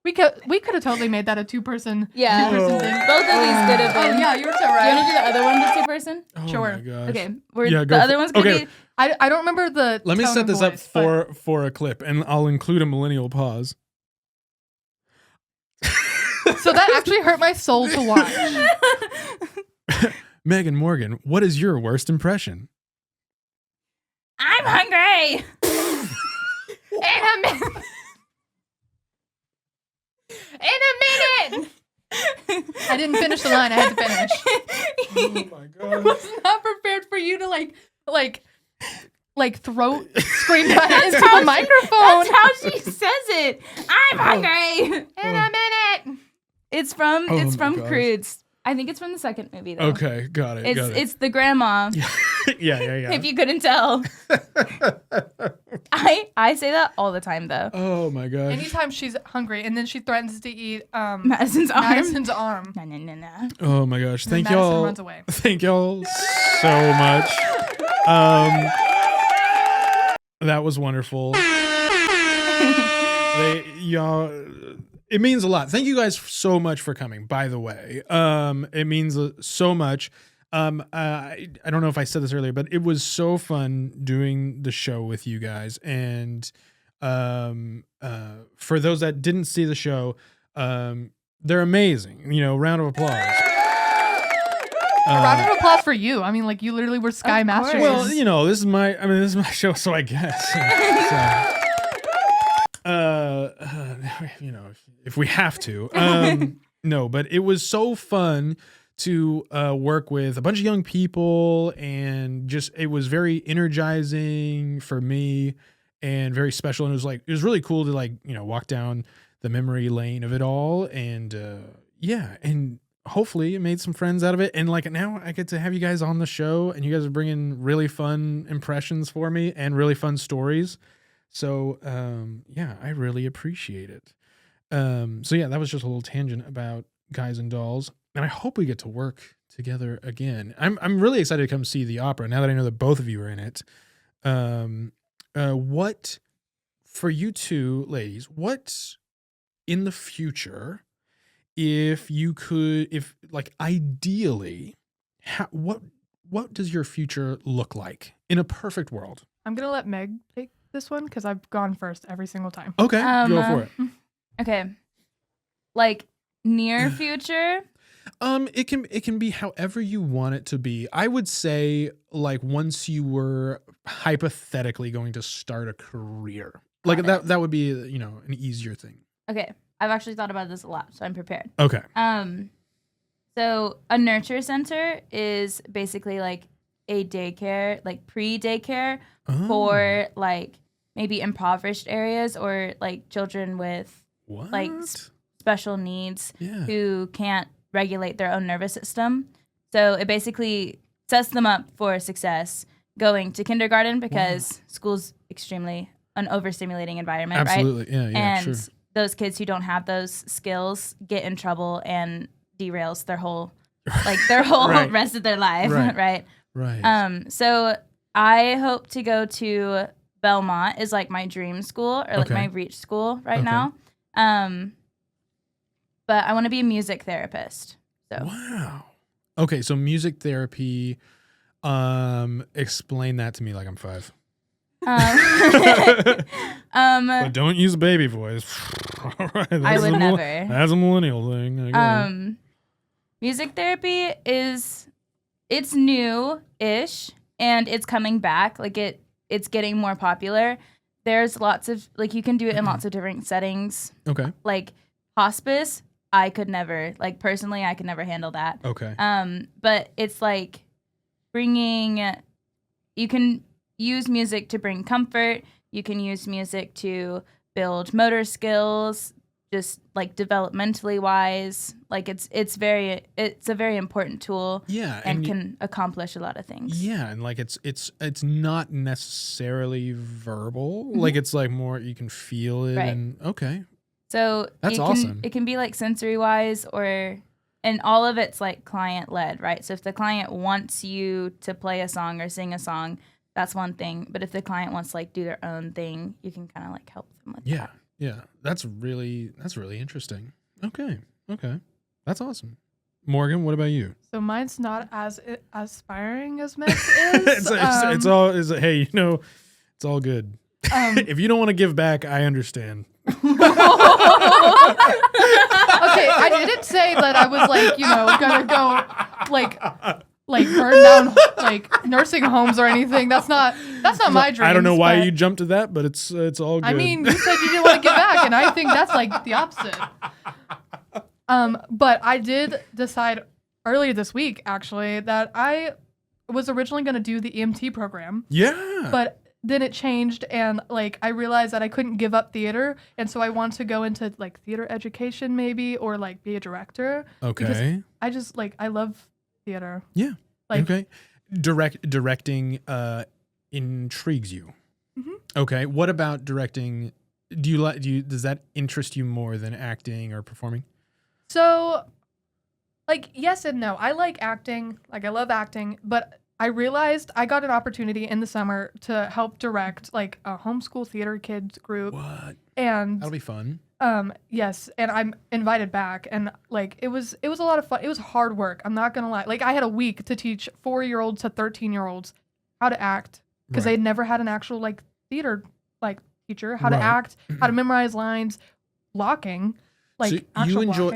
We could have totally made that a two-person thing. Both of these could have been. Oh, yeah, you were so Do you right. want to do the other one, the two-person? Oh Sure. my gosh. Okay. Yeah, the other one's going to be... I don't remember the Let me tone set of this voice, up for a clip, and I'll include a millennial pause. So that actually hurt my soul to watch. Meg and Morgan, what is your worst impression? I'm hungry. In a minute. I didn't finish the line. I had to finish. Oh my I god. was not prepared for you to like throat scream that into the microphone. That's how she says it. I'm hungry. In a minute. It's from Oh my gosh. Croods. I think it's from the second movie though. Okay, got it. It's the grandma. Yeah. If you couldn't tell. I say that all the time though. Oh my gosh. Anytime she's hungry and then she threatens to eat Madison's arm. Madison's arm. No. Oh my gosh. Thank Madison y'all. runs away. Thank y'all so much. That was wonderful. Y'all, it means a lot. Thank you guys so much for coming, by the way. It means so much. I don't know if I said this earlier, but it was so fun doing the show with you guys. And for those that didn't see the show, they're amazing. Round of applause. A round of applause for you. I mean, like you literally were Sky Masters. Well, this is my show, so I guess. If we have to. No, but it was so fun to work with a bunch of young people, and just it was very energizing for me and very special. And it was really cool to walk down the memory lane of it all, and and hopefully it made some friends out of it. And now I get to have you guys on the show, and you guys are bringing really fun impressions for me and really fun stories. So, I really appreciate it. That was just a little tangent about Guys and Dolls, and I hope we get to work together again. I'm really excited to come see the opera now that I know that both of you are in it. What for you two ladies, what in the future, ideally, what does your future look like in a perfect world? I'm gonna let Meg take this one because I've gone first every single time. Okay, go for it. Okay, near future. It can be however you want it to be. I would say once you were hypothetically going to start a career, that would be an easier thing. Okay, I've actually thought about this a lot, so I'm prepared. Okay. So a nurture center is basically a daycare, pre-daycare for maybe impoverished areas or children with special needs who can't regulate their own nervous system. So it basically sets them up for success going to kindergarten because school's extremely an overstimulating environment, Absolutely. right? Yeah, and sure. those kids who don't have those skills get in trouble and derails their whole Right. rest of their life, Right. right? So I hope to go to Belmont is my dream school or my reach school right now. But I want to be a music therapist. So. Wow. Okay, so music therapy. Explain that to me like I'm 5. But don't use baby voice. All right, I would never. That's a millennial thing. Music therapy it's new-ish and it's coming back. It's getting more popular. There's lots of you can do it in lots of different settings. Okay. Hospice, I could never. Personally, I could never handle that. Okay. But it's bringing. You can use music to bring comfort. You can use music to build motor skills, just like developmentally wise. Like it's a very important tool. Yeah, and can accomplish a lot of things. Yeah, and like it's not necessarily verbal. Like it's like more you can feel it. Right. And okay. So that's awesome. It can be like sensory wise and all of it's like client led, right? So if the client wants you to play a song or sing a song, that's one thing. But if the client wants to like do their own thing, you can kind of like help them with that. Yeah. That's really interesting. Okay. That's awesome. Morgan, what about you? So mine's not as aspiring as Meg's is. it's all hey, it's all good. If you don't want to give back, I understand. Okay, I didn't say that I was like, gonna go like burn down like nursing homes or anything. That's not my dream. I don't know why you jumped to that, but it's all good. I mean, you said you didn't want to give back, and I think that's like the opposite. But I did decide earlier this week actually that I was originally going to do the EMT program. Yeah. But then it changed, and like I realized that I couldn't give up theater, and so I want to go into like theater education maybe, or like be a director. Okay. I just I love theater. Yeah. Like, okay. Directing intrigues you. Mm-hmm. Okay. What about directing? Does that interest you more than acting or performing? So, like, yes and no. I like acting. Like, I love acting, but I realized I got an opportunity in the summer to help direct like a homeschool theater kids group. What? And that'll be fun. Yes, and I'm invited back, and like it was a lot of fun. It was hard work. I'm not gonna lie. Like I had a week to teach 4-year-olds to 13-year-olds how to act because they'd never had an actual like theater like teacher, how to act, how to memorize lines, blocking. Like so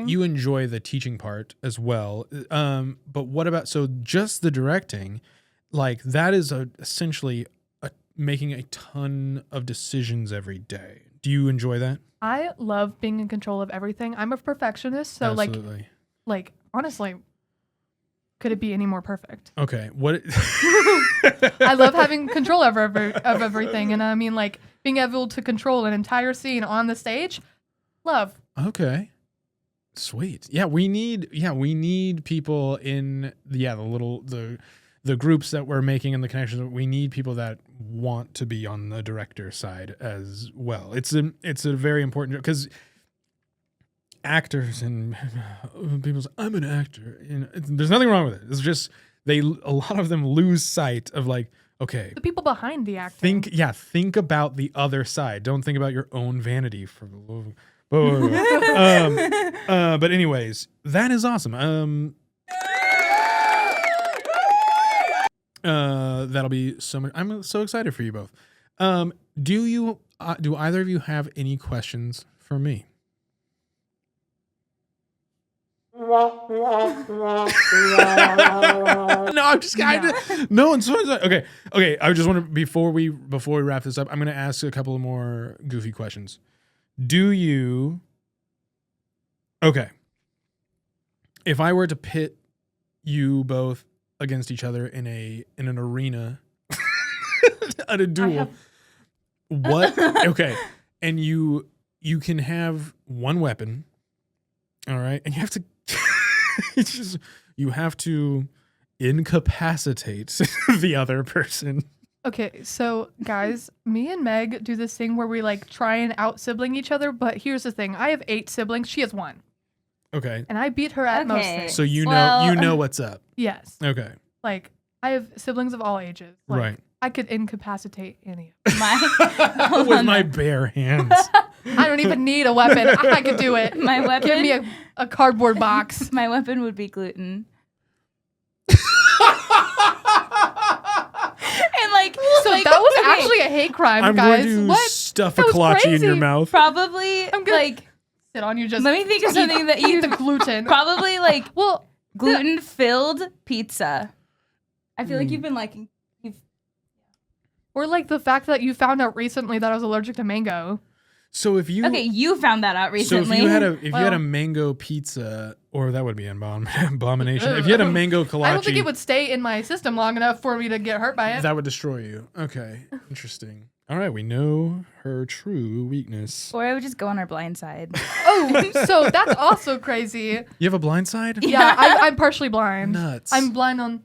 you enjoy the teaching part as well. But what about just the directing? Like that is essentially making a ton of decisions every day. Do you enjoy that? I love being in control of everything. I'm a perfectionist, so absolutely. like honestly, could it be any more perfect? Okay, what? I love having control of everything, and I mean like being able to control an entire scene on the stage. Love. Okay. Sweet. Yeah, we need people in the groups that we're making and the connections. We need people that want to be on the director side as well. It's a very important because actors and people say, I'm an actor. There's nothing wrong with it. It's just a lot of them lose sight of like, okay, the people behind the acting. Think about the other side. Don't think about your own vanity for but anyways, that is awesome. That'll be so much. I'm so excited for you both. Do either of you have any questions for me? No, I'm just kind of no. And so okay. I just want to before we wrap this up, I'm going to ask a couple of more goofy questions. Do you? Okay. If I were to pit you both against each other in an arena at a duel, what? Okay, and you can have one weapon, all right, and you have to. You have to incapacitate the other person. Okay, so guys, me and Meg do this thing where we like try and out-sibling each other, but here's the thing. I have 8 siblings. She has 1. Okay. And I beat her at most things. So you know what's up. Yes. Okay. Like, I have siblings of all ages. Like, right. I could incapacitate any of them. With my bare hands. I don't even need a weapon. I could do it. My weapon? Give me a cardboard box. My weapon would be gluten. So that was actually a hate crime, guys. I'm going to stuff a kolache in your mouth. Probably, I'm gonna sit on you. Just let me think of something that you the gluten. Probably gluten-filled pizza. I feel like you've been liking. Or like the fact that you found out recently that I was allergic to mango. So if you you found that out recently. So if you had a mango pizza, or that would be an abomination. If you had a mango kolache, I don't think it would stay in my system long enough for me to get hurt by it. That would destroy you. Okay, interesting. All right, we know her true weakness. Or I would just go on her blind side. Oh, so that's also crazy. You have a blind side? Yeah, I'm partially blind. Nuts. I'm blind on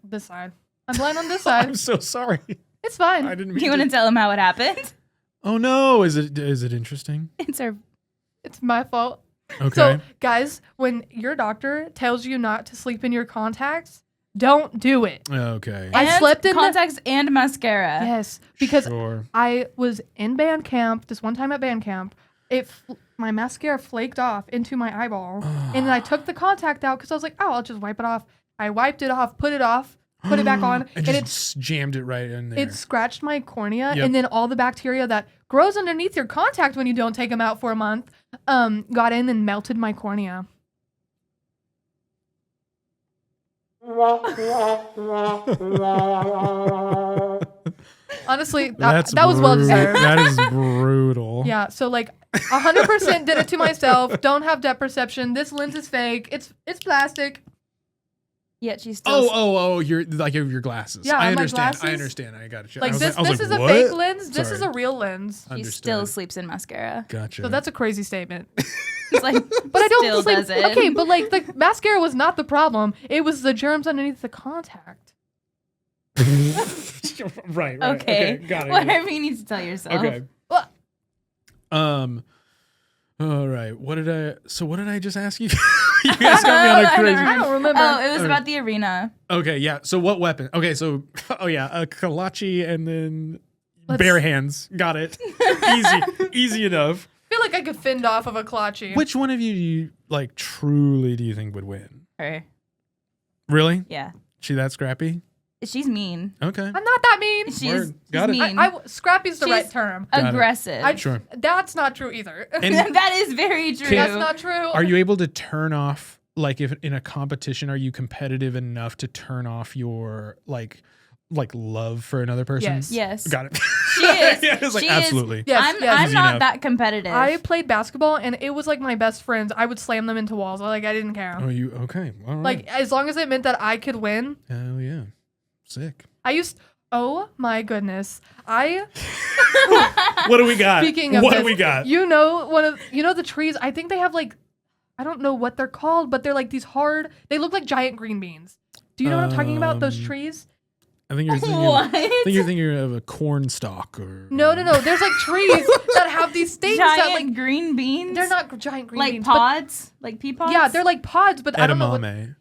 this side. I'm blind on this side. I'm so sorry. It's fine. I didn't Do mean you want to tell him how it happened? Oh no, is it interesting? It's my fault. Okay. So, guys, when your doctor tells you not to sleep in your contacts, don't do it. Okay. I slept in contacts and mascara. Yes, because Sure. I was in band camp this one time at band camp. My mascara flaked off into my eyeball, and then I took the contact out because I was like, oh, I'll just wipe it off. I wiped it off, put it back on, and just jammed it right in there. It scratched my cornea, Yep. and then all the bacteria that grows underneath your contact when you don't take them out for a month got in and melted my cornea. Honestly, that was well deserved. That is brutal. Yeah, so like 100% did it to myself. Don't have depth perception. This lens is fake. It's plastic. Yet she's still. Oh! You're like your glasses. Yeah, I my understand. glasses. I understand. I got it. Like this is a what? fake lens. This Sorry. is a real lens. She Understood. still sleeps in mascara. Gotcha. So that's a crazy statement. She's like, But I don't still sleep. does it. Okay, but like the mascara was not the problem. It was the germs underneath the contact. right. Okay. Got it. Whatever you need to tell yourself. Okay. Well, All right. What did I just ask you? You guys got me on a crazy. I don't remember. Oh, it was about the arena. Okay. Yeah. So what weapon? Okay. So a kolache and then bare hands. Got it. Easy enough. I feel like I could fend off of a clutchy. Which one of you do you like truly do you think would win? Her. Really? Yeah. She that scrappy? She's mean. Okay. I'm not that mean. She's Got it. mean. Scrappy's the She's right term. Got it. aggressive. Sure. That's not true either. And That is very true. That's not true. are you able to turn off, like, if in a competition, are you competitive enough to turn off your like love for another person? Yes. Yes. Got it. She is. Yeah, it's like, She absolutely. Is. Yes, I'm yes. Easy not enough. that competitive. I played basketball and it was like my best friends. I would slam them into walls. I didn't care. Oh, you okay? All right. Like as long as it meant that I could win. Hell yeah, sick. Oh my goodness. What do we got? Speaking of what this, do we got? You know the trees. I think they have like, I don't know what they're called, but they're like these hard. They look like giant green beans. Do you know what I'm talking about? Those trees. I think you're thinking. What? I think you're thinking of a corn stalk or. No. There's like trees that have these things giant that like green beans. they're not giant green like beans. pods, like pea But, pods. yeah, they're like pods, but I don't know what. Edamame.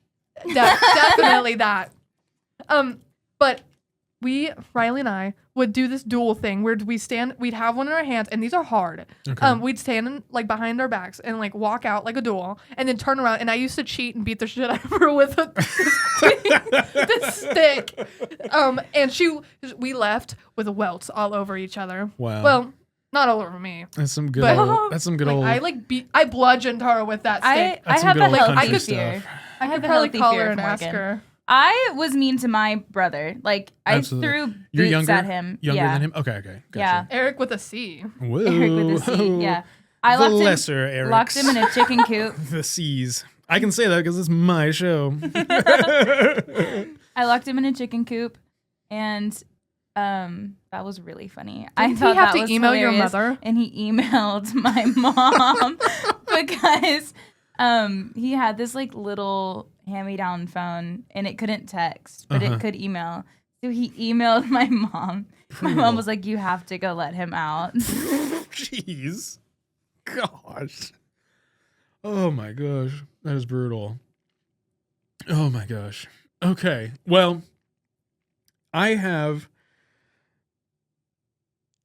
Definitely that. But Riley and I would do this duel thing where we'd have one in our hands, and these are hard. Okay. We'd stand like behind our backs and like walk out like a duel, and then turn around. And I used to cheat and beat the shit out of her with this stick. And we left with welts all over each other. Wow. Well, not all over me. That's some good. But- That's some good Like, old. I bludgeoned her with that stick. I That's some have good a old healthy country fear. stuff. I have could a probably healthy call fear her of and ask Morgan. her. I was mean to my brother. Like Absolutely. I threw You're boots younger. at him. Younger yeah. than him. Okay. Gotcha. Yeah. Eric with a C. Whoa. Eric with a C. Yeah. I The locked lesser him. Erics. Locked him in a chicken coop. The C's. I can say that because it's my show. I locked him in a chicken coop, and that was really funny. Didn't I he thought have that to was email your hilarious, mother? and he emailed my mom because he had this like little hand-me-down phone, and it couldn't text, but it could email. So he emailed my mom. My mom was like, "You have to go let him out." Jeez. Gosh. Oh my gosh. That is brutal. Oh my gosh. Okay. Well,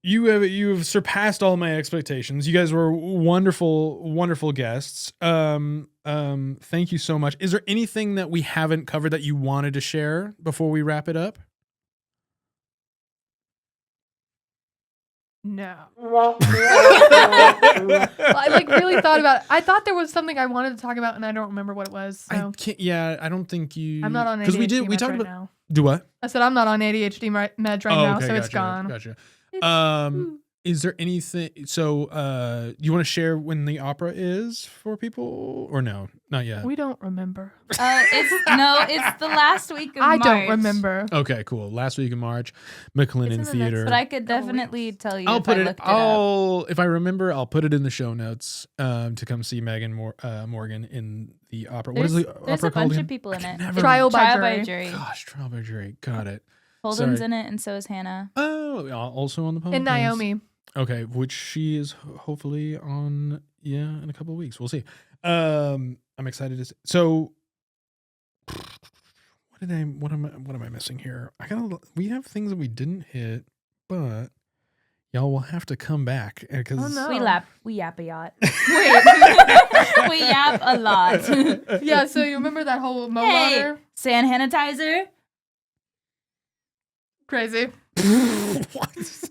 you have surpassed all my expectations. You guys were wonderful guests. Thank you so much. Is there anything that we haven't covered that you wanted to share before we wrap it up? No. I like really thought about it. I thought there was something I wanted to talk about, and I don't remember what it was. So I can't. Yeah, I don't think you. I'm not on ADHD because we meds talked right about. now. Do what? I said I'm not on ADHD meds right now, Okay, so it's gotcha, gone. Gotcha. Is there anything? So, you want to share when the opera is for people, or no? Not yet. We don't remember. It's the last week of March. I don't remember. Okay, cool. Last week of March, McLennan Theater. But I could definitely tell you. If I remember, I'll put it in the show notes to come see Meg and Morgan in the opera. What is the opera called? There's a bunch of people in it. Trial by jury. Gosh, Trial by Jury. Got it. Holden's in it, and so is Hannah. Oh, also on the podcast. And Naomi. Okay, which she is hopefully on, in a couple of weeks. We'll see. I'm excited to see. So, what am I missing here? We have things that we didn't hit, but y'all will have to come back because we yap a yacht. Wait, we yap a lot. Yeah, so you remember that whole Mo water? Sand sanitizer. Crazy. What?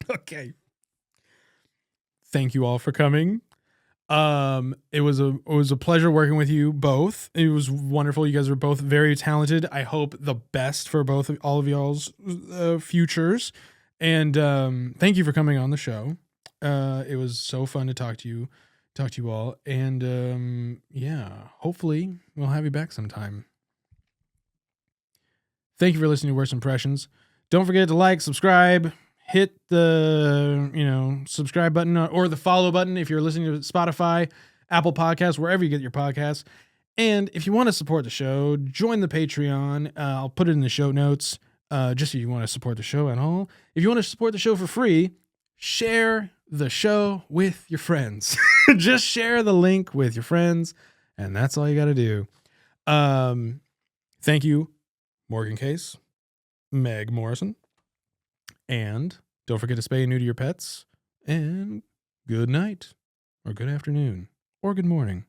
Okay. Thank you all for coming. It was a pleasure working with you both. It was wonderful. You guys are both very talented. I hope the best for all of y'all's futures. And thank you for coming on the show. It was so fun to talk to you all. And hopefully we'll have you back sometime. Thank you for listening to Worst Impressions. Don't forget to like, subscribe, hit the subscribe button or the follow button if you're listening to Spotify, Apple Podcasts, wherever you get your podcasts. And if you want to support the show, join the Patreon. I'll put it in the show notes, just if you want to support the show at all. If you want to support the show for free, share the show with your friends. Just share the link with your friends, and that's all you got to do. Thank you, Morgan Case, Meg Morrison, and don't forget to spay and neuter your pets, and good night, or good afternoon, or good morning.